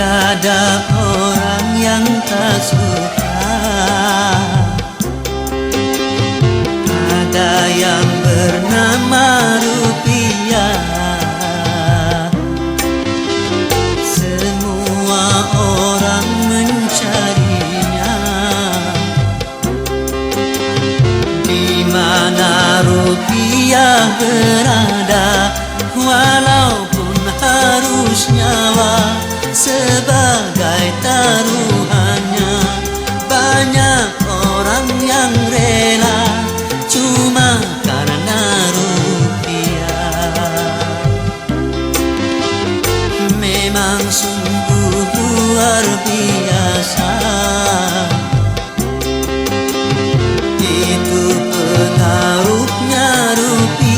Tiada orang yang tak suka, ada yang bernama rupiah. Semua orang mencarinya, di mana rupiah berada, walaupun harus nyawa sebagai taruhannya. Banyak orang yang rela cuma karena rupiah. Memang sungguh luar biasa, itu pengaruhnya rupiah.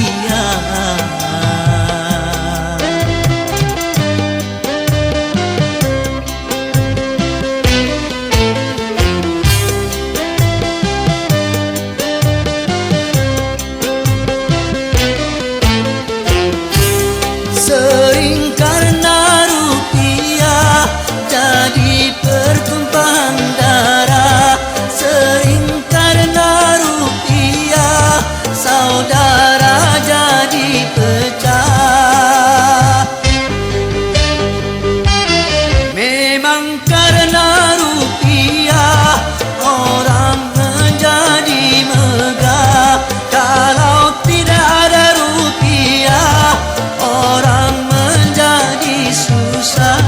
Sering karena rupiah jadi pertumpahan darah. Sering karena rupiah saudara jadi pecah. Memang karena rupiah orang menjadi megah. Kalau tidak ada rupiah orang menjadi susah.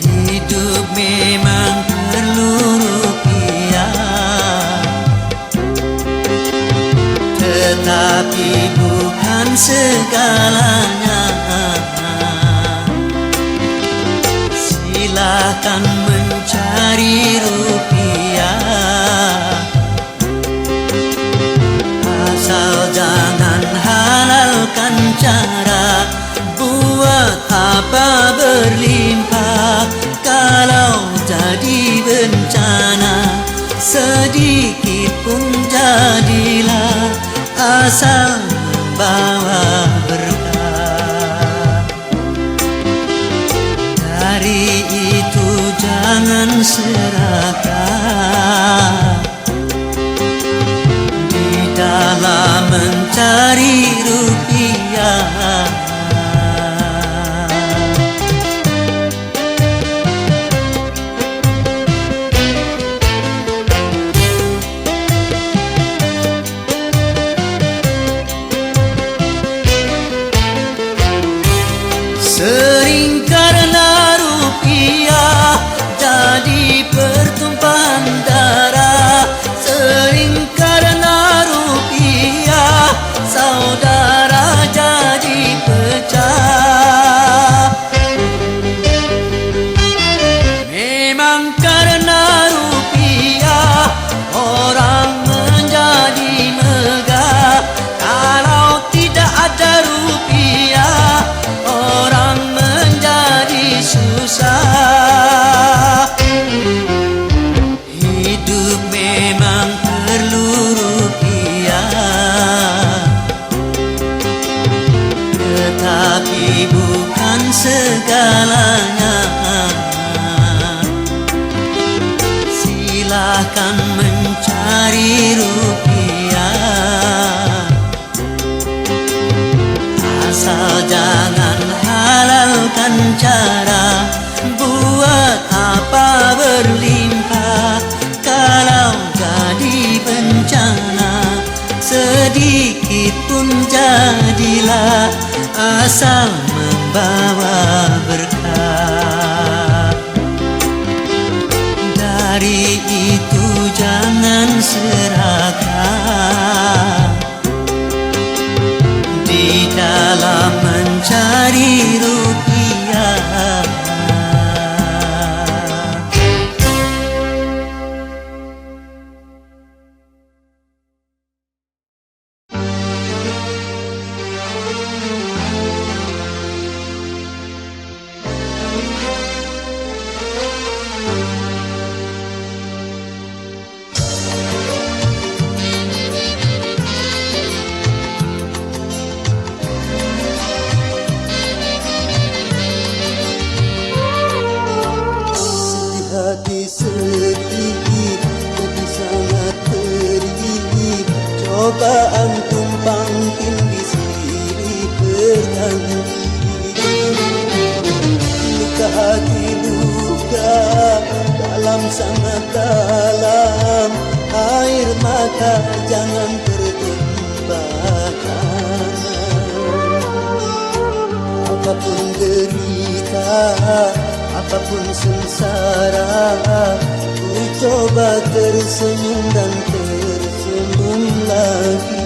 Hidup memang perlu rupiah, tetapi bukan segalanya. Silakan mencari rupiah, asal jangan halalkan cara. Buat apa berlimpah kalau jadi bencana? Sedikit pun jadilah, asal membawa berkah. Dari itu jangan serakah dalam mencari rupiah. Sering karena rupiah jadi pertumpahan darah. Sering karena rupiah saudara jadi pecah. Memang karena rupiah orang menjadi megah. Kalau tidak ada rupiah orang menjadi susah. Hidup memang perlu rupiah, tetapi bukan segalanya. Silakan mencari rupiah, asal jangan halalkan cara. Buat apa berlimpah kalau jadi bencana? Sedikit pun jadilah, asal membawa berkah. Dari itu jangan serakah di dalam mencari rupiah. sangat dalam, air mata jangan tertumpahkan. Apapun derita, apapun sengsara, ku coba tersenyum dan tersenyum lagi.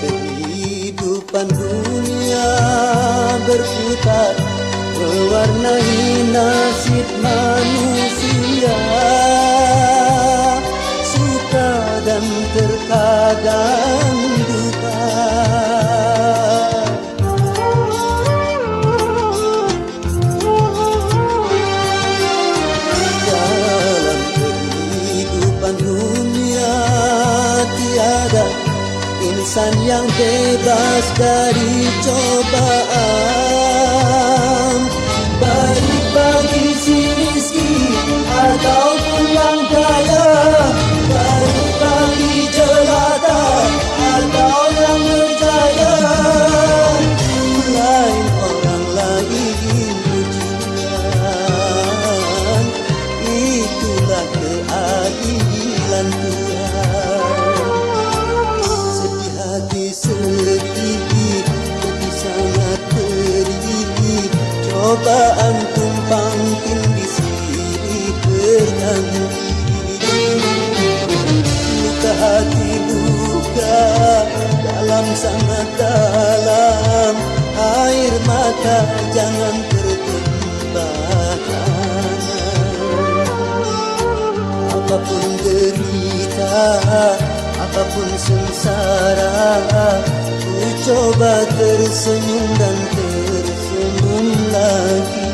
Kehidupan dunia berputar, mewarnai nasib manusia, suka dan terkadang duka. Dalam kehidupan dunia tiada insan yang bebas dari cobaan, baik bagi si miskin ataupun yang kaya, baik bagi jelata atau yang berjaya. Lain orang lain ujian, itulah keadilan Tuhan. Sedih, jadi sangat pedih, cobaan tumpang tindih silih berganti. Luka hati luka dalam sangat dalam, air mata jangan tertumpahkan. Apapun derita, apapun sengsara, ku coba tersenyum dan tersenyum lagi.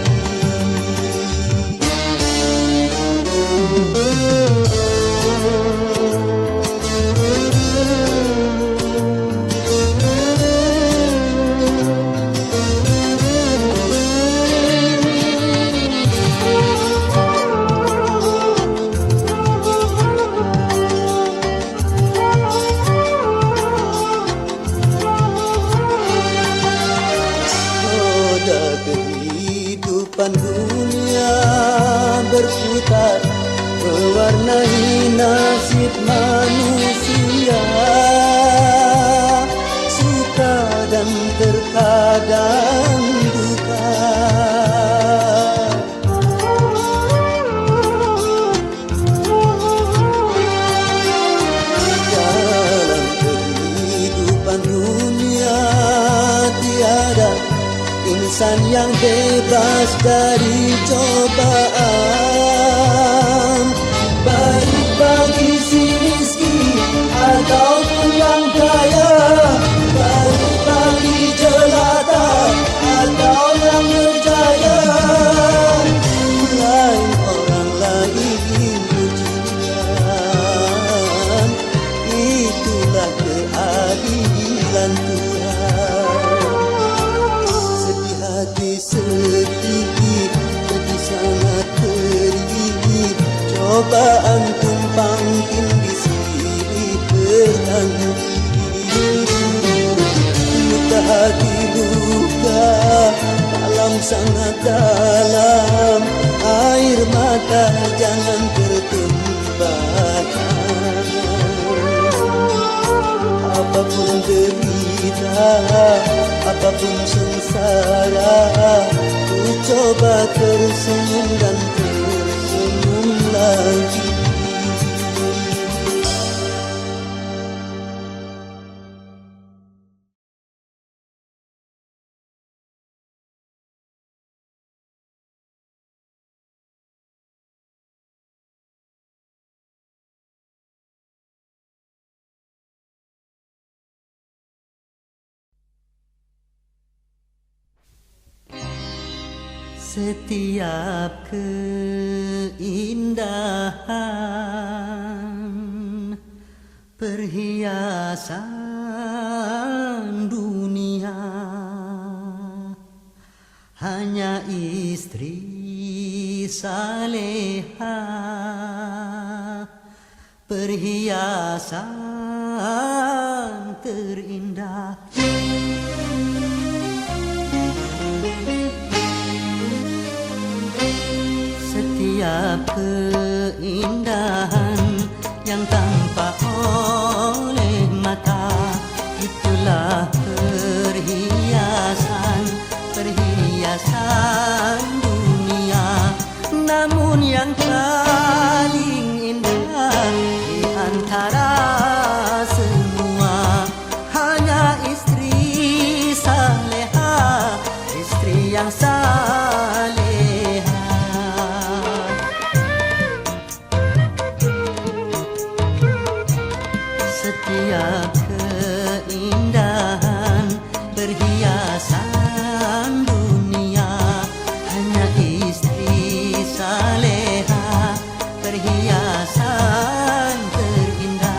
Kehidupan dunia berputar, mewarnai nasib manusia, suka dan terkadang duka. Dalam kehidupan dunia tiada insan yang bebas dari cobaan, baik bagi si miskin ataupun yang kaya, baik bagi jelata atau yang berjaya. Lain orang lain ujian, itulah keadilan Tuhan. Sedih, jadi sangat pedih, cobaan tumpang tindih silih berganti. Luka hati luka dalam sangat dalam, air mata jangan tertumpahkan. Apapun derita, apapun sengsara, ku coba tersenyum dan tersenyum lagi. Setiap keindahan Perhiasan dunia hanya istri saleha, perhiasan terindah. Setiap keindahan yang tampak oleh mata, itulah perhiasan, perhiasan dunia. Namun yang paling indah di antara semua hanya istri saleha, istri yang saleha. Setiap keindahan perhiasan dunia hanya istri saleha, perhiasan terindah.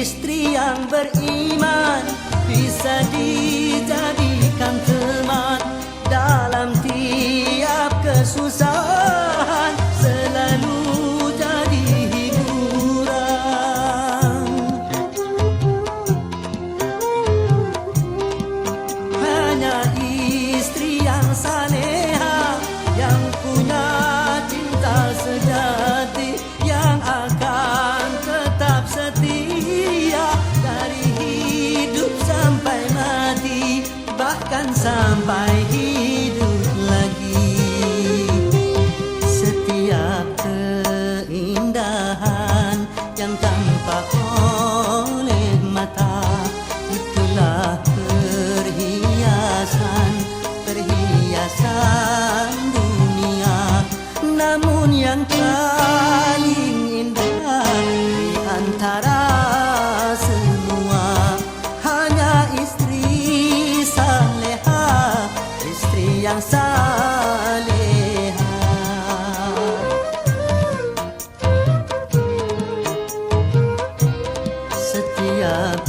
Istri yang beriman bisa dijadikan teman dalam tiap kesusahan, selalu jadi hiburan. Hanya istri yang saleha, yang punya cinta sejati, yang akan tetap setia dari hidup sampai mati, bahkan sampai hidup lagi. Setiap keindahan yang tampak oleh mata, itulah perhiasan, perhiasan dunia. Namun yang paling indah di antara semua hanya istri saleha, istri yang saleha. Setiap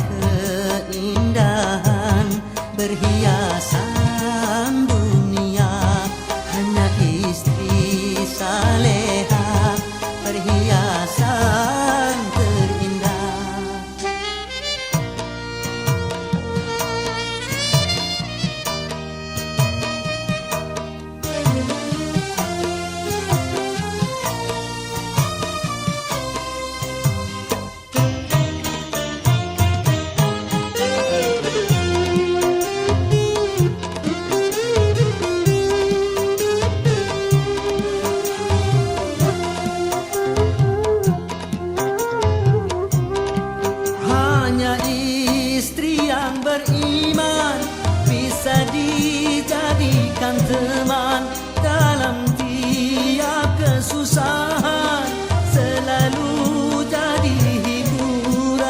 keindahan perhiasan dunia hanya istri saleha, perhiasan terindah. Istri yang beriman bisa dijadikan teman dalam tiap kesusahan, selalu jadi hiburan.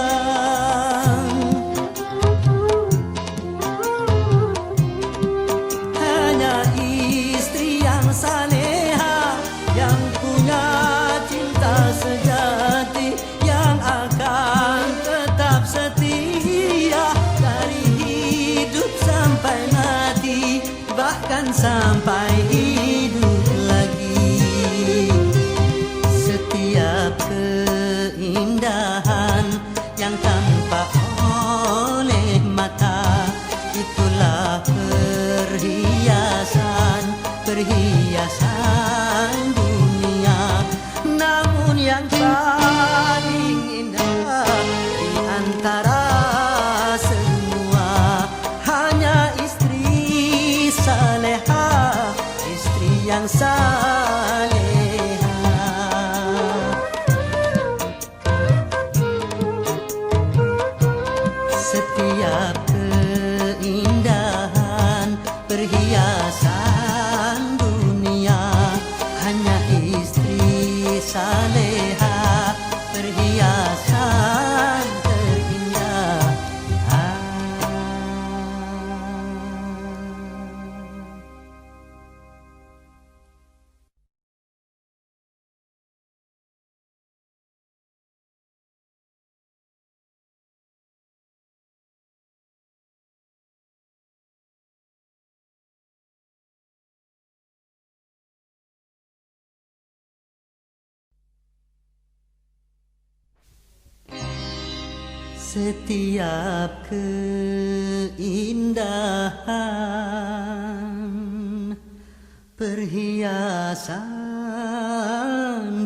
Hanya istri yang saleha, yang punya cinta sejati, yang akan tetap setia dari hidup sampai mati, bahkan sampai hidup lagi. Setiap keindahan yang tampak oleh mata, itulah perhiasan, perhiasan dunia. Namun yang paling indah di antara semua hanya istri saleha, istri yang saleha. perhiasan dunia, hanya istri saleha, perhiasan terindah. Setiap keindahan perhiasan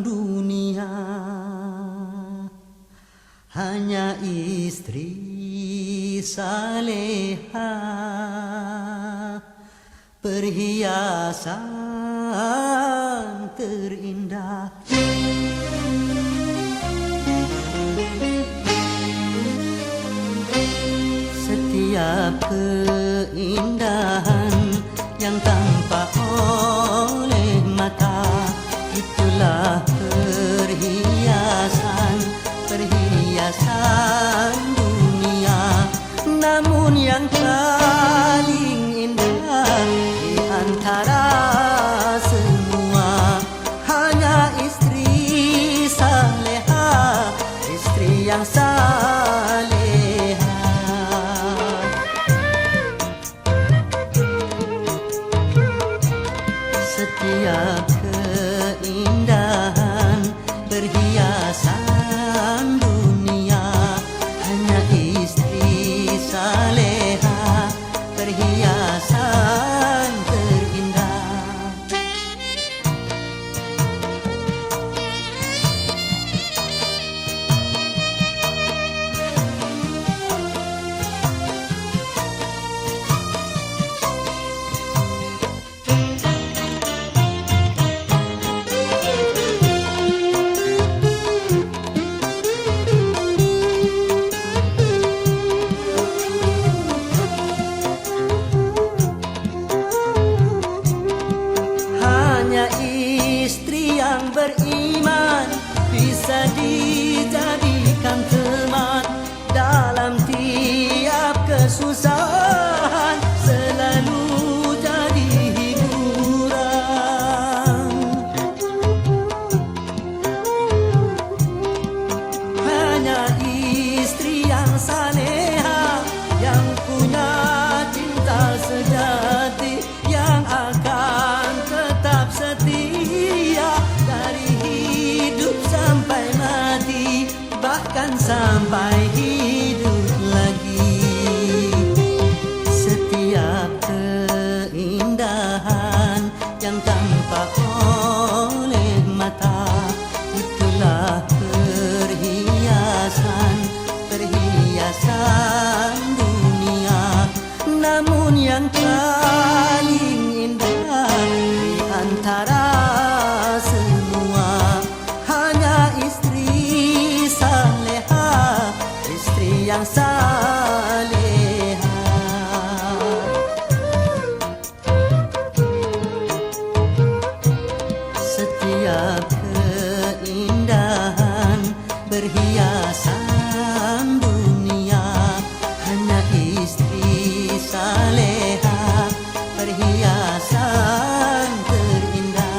dunia, hanya istri saleha, perhiasan terindah. Setiap keindahan yang tampak oleh mata, itulah perhiasan, perhiasan dunia. Namun yang paling indah di antara semua, hanya istri saleha, istri yang saleha. Setiap keindahan perhiasan dunia, hanya istri saleha, perhiasan terindah. Hanya istri yang beriman bisa dijadikan teman dalam tiap kesusahan, selalu jadi hiburan. Hanya istri yang saleha, yang punya cinta sejati, yang akan tetap setia dari hidup sampai mati, bahkan sampai hidup lagi. Setiap keindahan yang tampak oleh mata, itulah perhiasan, perhiasan dunia. Namun yang paling indah di antara semua, hanya istri saleha, istri yang saleha. Setiap keindahan perhiasan dunia, hanya istri saleha, perhiasan terindah.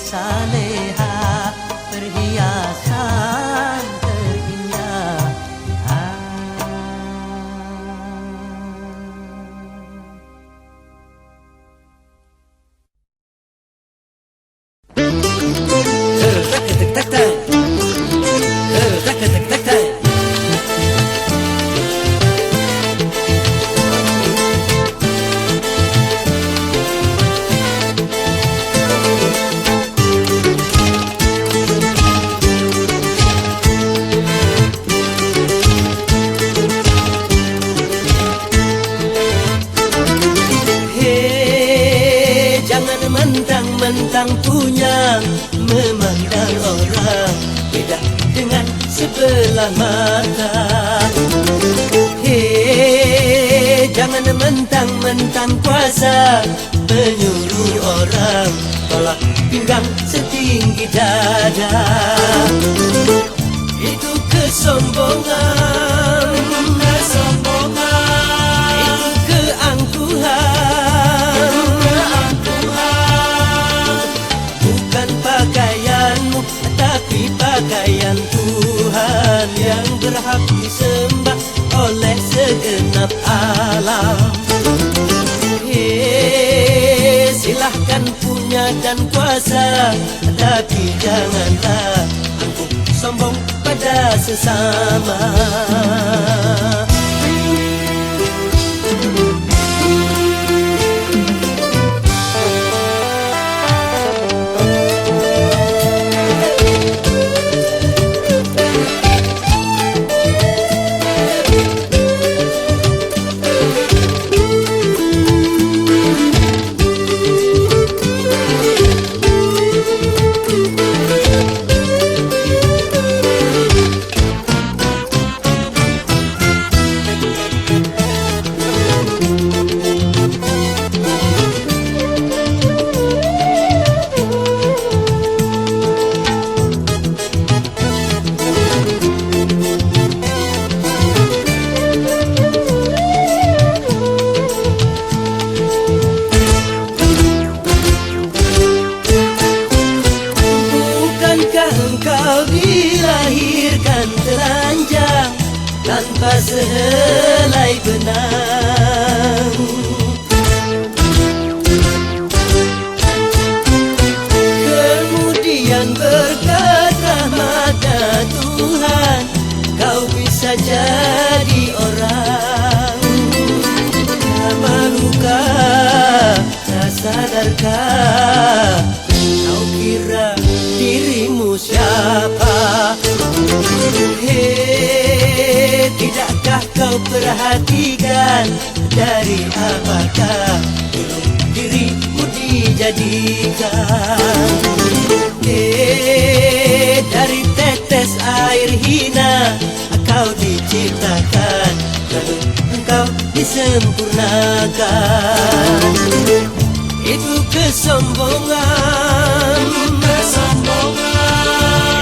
saleha, perhiasan terindah. Mentang-mentang punya memandang orang beda dengan sebelah mata. Hei, jangan mentang-mentang kuasa menyuruh orang tolak pinggang setinggi dada. Itu kesombongan, itu keangkuhan. Bukan pakaianmu, tapi pakaian Tuhan yang berhak disembah oleh segenap alam. Hei, silahkan punya dan kuasa, tapi janganlah angkuh sombong pada sesama. Tanpa sehelai benang, kemudian berkat rahmat-Nya Tuhan, kau bisa jadi orang. Malukah, tak sadarkah, kau kira dirimu siapa? Hei, tidakkah kau perhatikan dari apakah dirimu dijadikan? Dari tetes air hina kau diciptakan, lalu engkau disempurnakan. Itu kesombongan,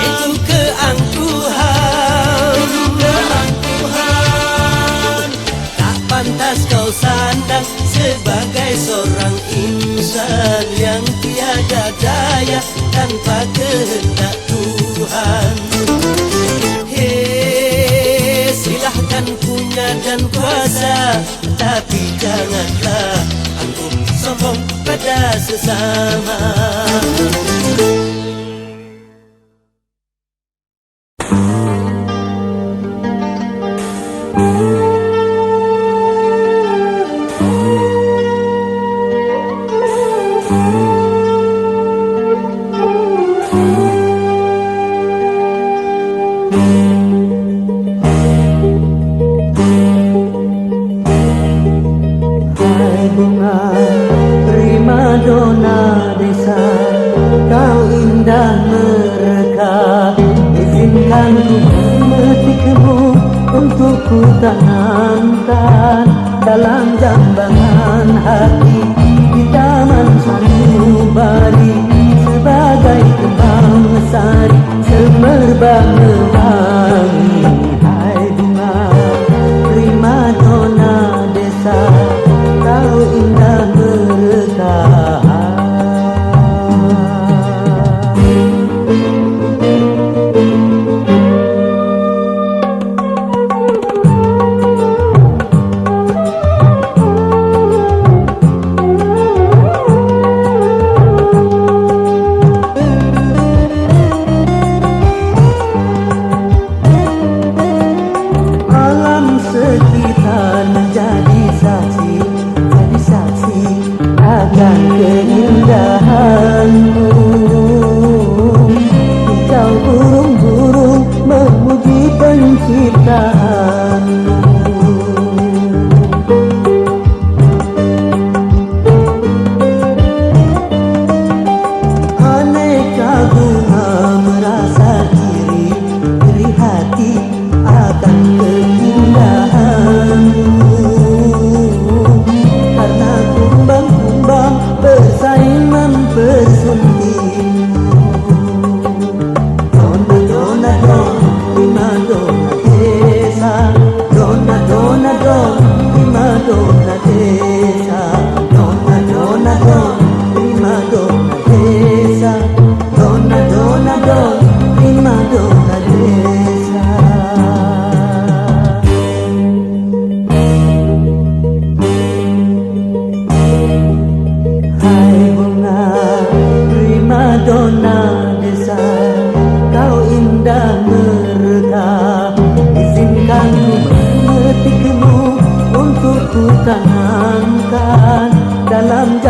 itu keangkuhan. Tak pantas kau sandang sebagai seorang insan yang tiada daya tanpa kehendak Tuhan. Hei, silahkan punya dan kuasa, tapi janganlah angkuh sombong pada sesama. Ku tanamkan dalam jambangan hati di taman sanubari sebagai kembang sari semerbak mewangi. Hai bunga prima dona desa, kau indah berkah.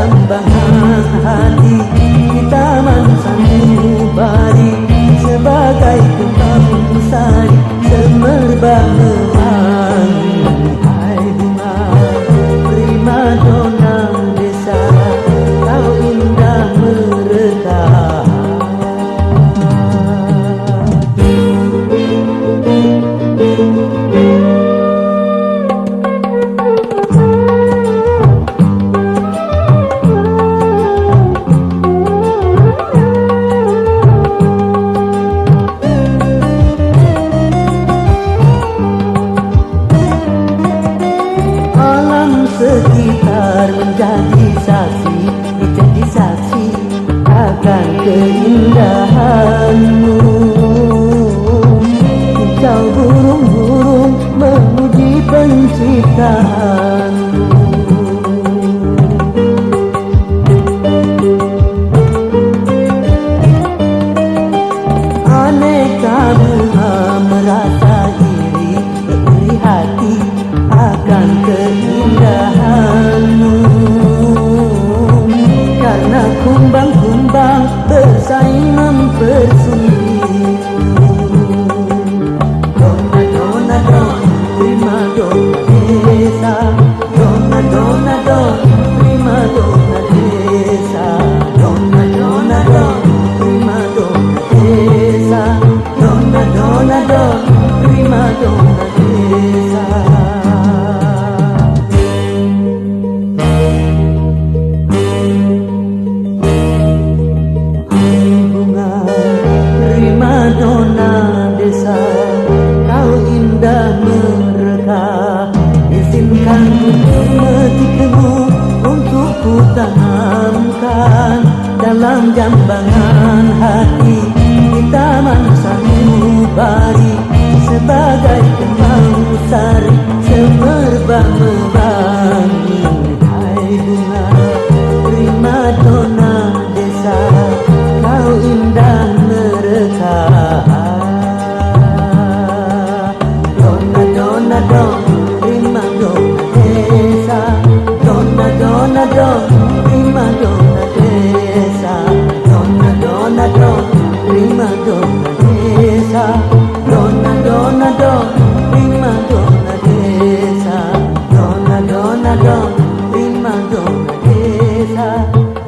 jambangan hati di taman sanubari sebagai kembang sari semerbak mewangi. Hai bunga primadona desa, kau indah merekah. Sekitar menjadi saksi akan keindahanmu. Kicau burung-burung memuji penciptaanmu. Aneka bunga merasa iri hati akan keindahanmu, karena kumbang-kumbang bersaing mempersungguhmu. Dona dona don, prima dona desa. Dona dona don, prima dona desa. Dona dona don, prima dona desa. Dona dona don, prima dona desa. Primadona desa, kau indah merekah. Izinkan untuk metikmu, untuk ku tanamkan dalam jambangan hati di taman sanubari sebagai kembang sari semerbak mewangi. Hai bunga primadona desa, kau indah merekah. Dona dona don, prima dona desa. Dona dona don, prima dona desa. Dona dona don, prima dona desa. Dona dona don, prima dona desa. Dona dona don, prima dona desa.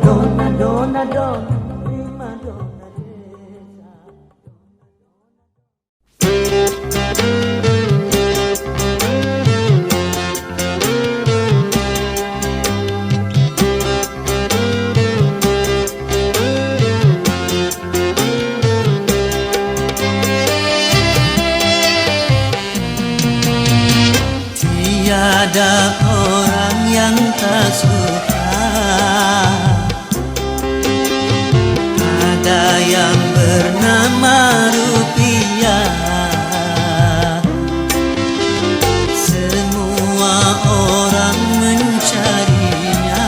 Dona dona don, prima dona desa. Tiada orang yang tak suka, ada yang bernama rupiah. Semua orang mencarinya,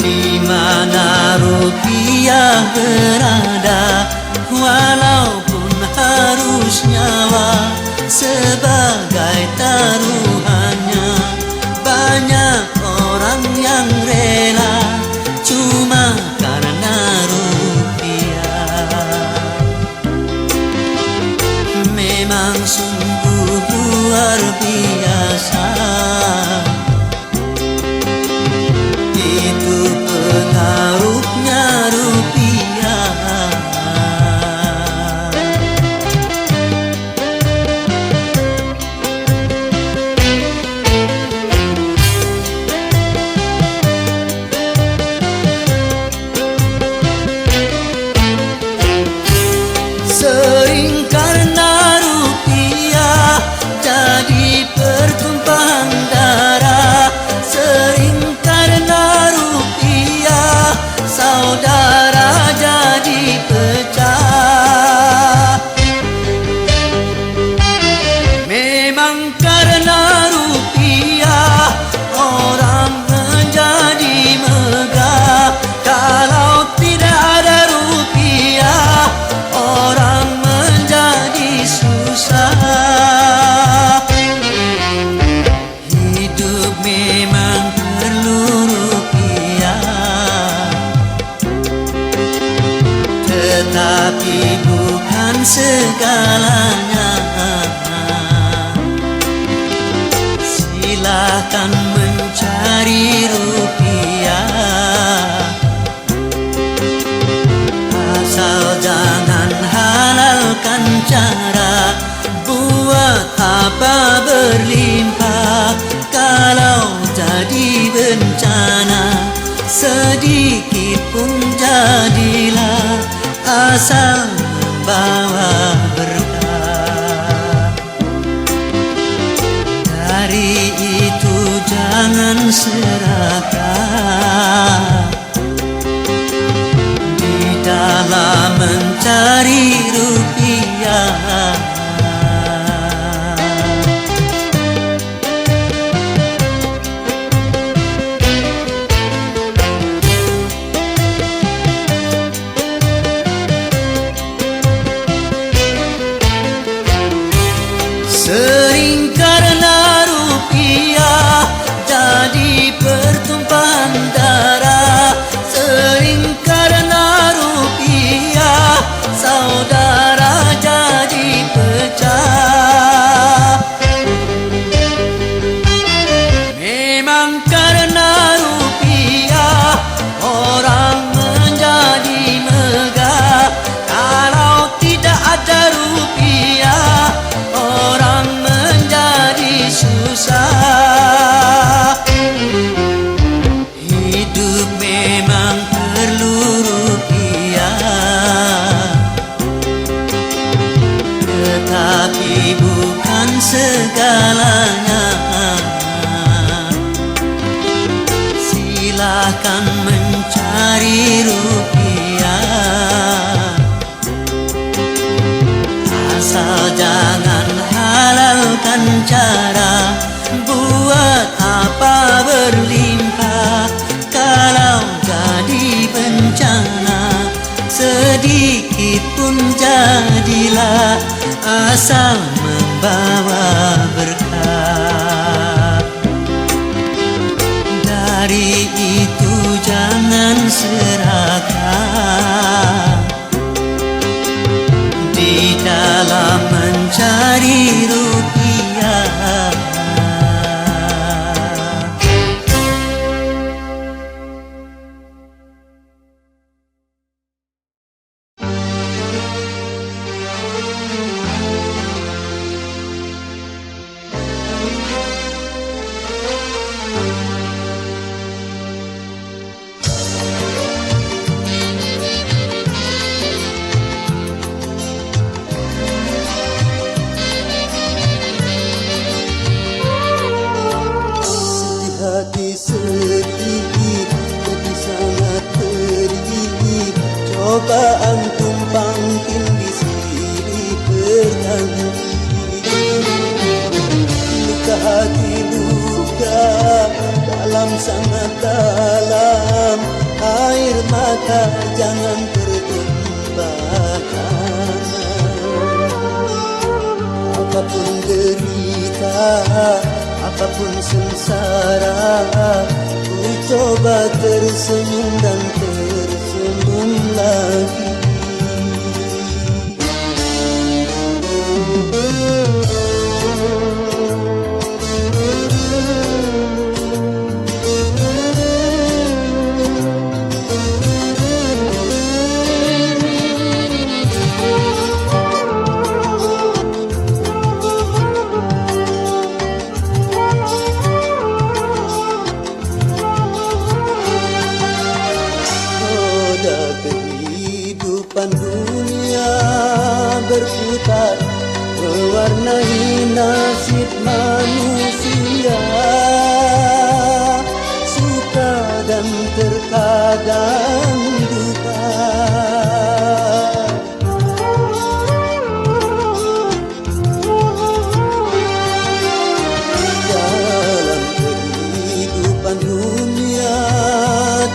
di mana rupiah berada, walaupun harus nyawa sebagai taruhannya. Banyak orang yang rela cuma karena rupiah. Memang sungguh luar biasa, itu pengaruhnya rupiah. tetapi bukan segalanya. Silahkan mencari rupiah, asal jangan halalkan cara buat apa berlimpah. Kalau jadi bencana sedikit pun jadilah, asal membawa berkah. Dari itu jangan serakah di dalam mencari rupiah. Sering karena rupiah jadi pertumpahan darah. Sering karena rupiah saudara jadi pecah. Memang karena rupiah orang menjadi megah. Kalau tidak ada rupiah orang menjadi susah. Hidup memang perlu rupiah, tetapi bukan segalanya. Silahkan mencari rupiah, asal jangan halalkan cara buat apa berlimpah. Kalau jadi bencana sedikit pun jadilah, asal membawa berkah. Dari itu jangan serakah di dalam mencari rupiah. Hati sedih, jadi sangat pedih. Coba antum pangkin di sini berganti. Luka hati luka dalam sangat dalam, air mata jangan tertumpahkan. Apapun derita, apapun sengsara, ku coba tersenyum dan tersenyum lagi. Kehidupan dunia berputar, mewarnai nasib manusia. Suka dan terkadang duka. Dalam kehidupan dunia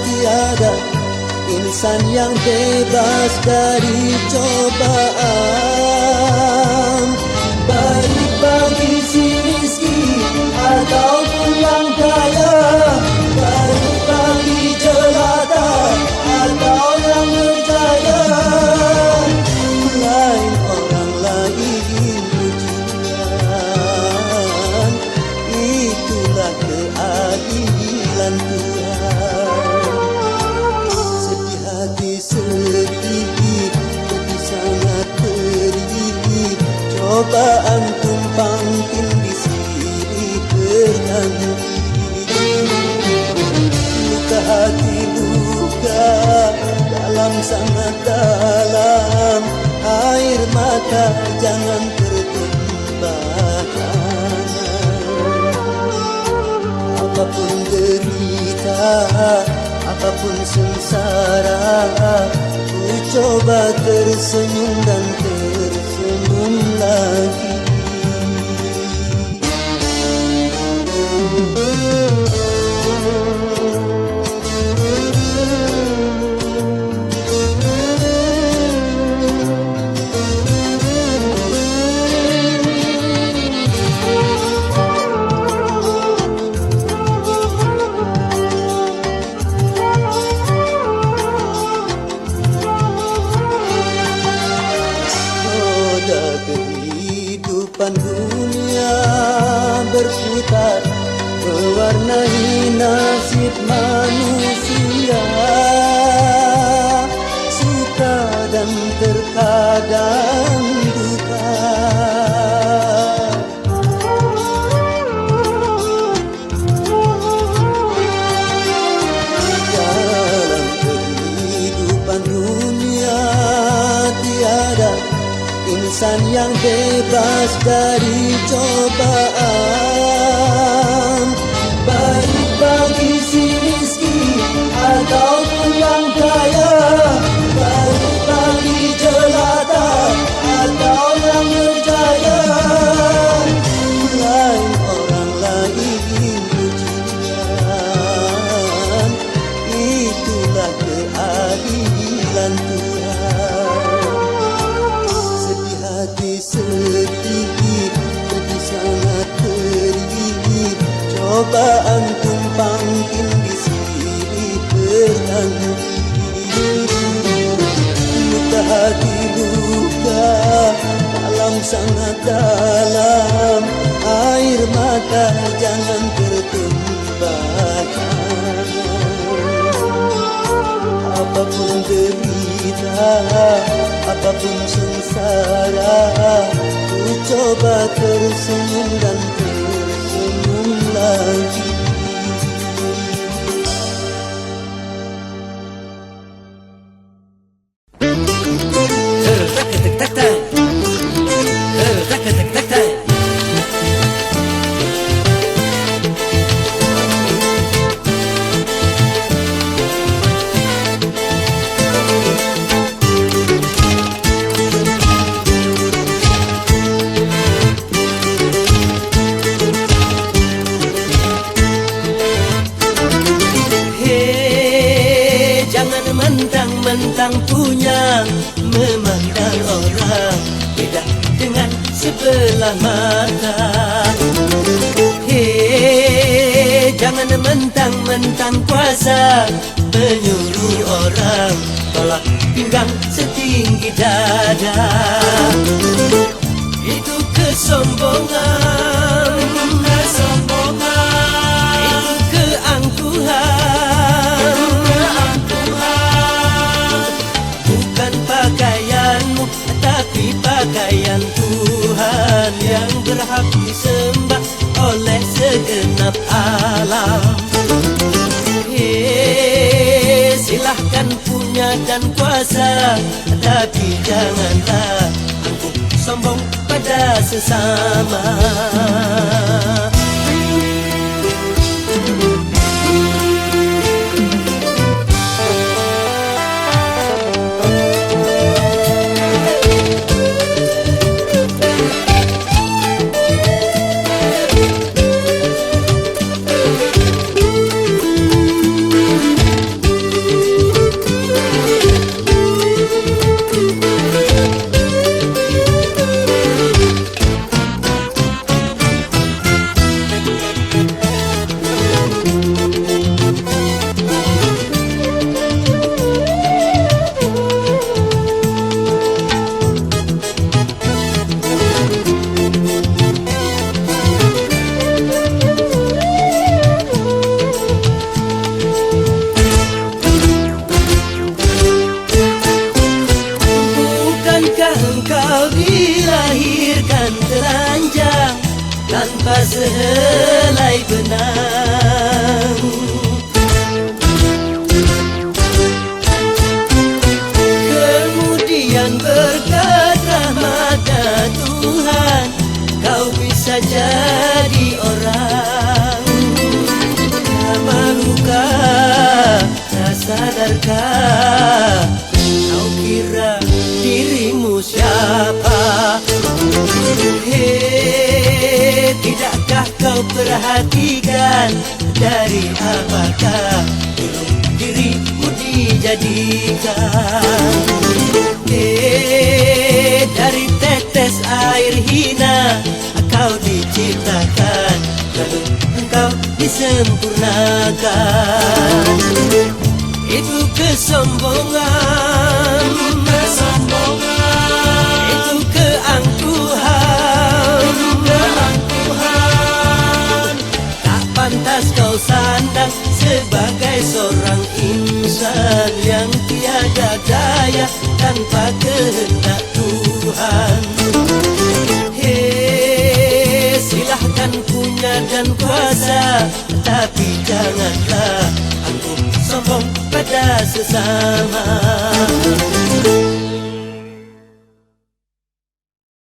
tiada insan yang bebas dari cobaan. Baik bagi si miskin ataupun yang kaya, baik bagi jelata atau yang berjaya. sangat dalam, air mata jangan tertumpahkan. Apapun derita, apapun sengsara, ku coba tersenyum dan tersenyum lagi. Kehidupan dunia berputar, mewarnai nasib manusia, suka dan terkadang duka. Dalam kehidupan dunia tiada insan yang bebas dari cobaan, baik bagi si miskin ataupun yang kaya, baik bagi jelata atau yang berjaya. Lain orang lain ujian, itulah keadilan Tuhan. Sedih, jadi sangat perih, cobaan tumpang tindih silih bertanding. Luka hati luka, dalam sangat dalam, air mata jangan tertumpahkan. Apapun derita, apapun sengsara, ku coba tersenyum dan tersenyum lagi. Mentang-mentang punya, memandang orang beda dengan sebelah mata. Hei, jangan mentang-mentang kuasa, menyuruh orang tolak pinggang setinggi dada. Itu kesombongan, kesombongan. Itu keangkuhan, bukan pakaianmu, tapi pakaian Tuhan yang berhak disembah oleh segenap alam. Hei, silahkan punya dan kuasa, tapi janganlah angkuh sombong pada sesama. wajarkah kau kira dirimu siapa? Hei, tidakkah kau perhatikan dari apakah dirimu dijadikan? Dari tetes air hina kau diciptakan, lalu engkau disempurnakan. Itu kesombongan, itu keangkuhan. Tak pantas kau sandang sebagai seorang insan yang tiada daya tanpa kehendak Tuhan. Hei, silahkan punya dan kuasa, tapi janganlah angkuh sombong pada sesama.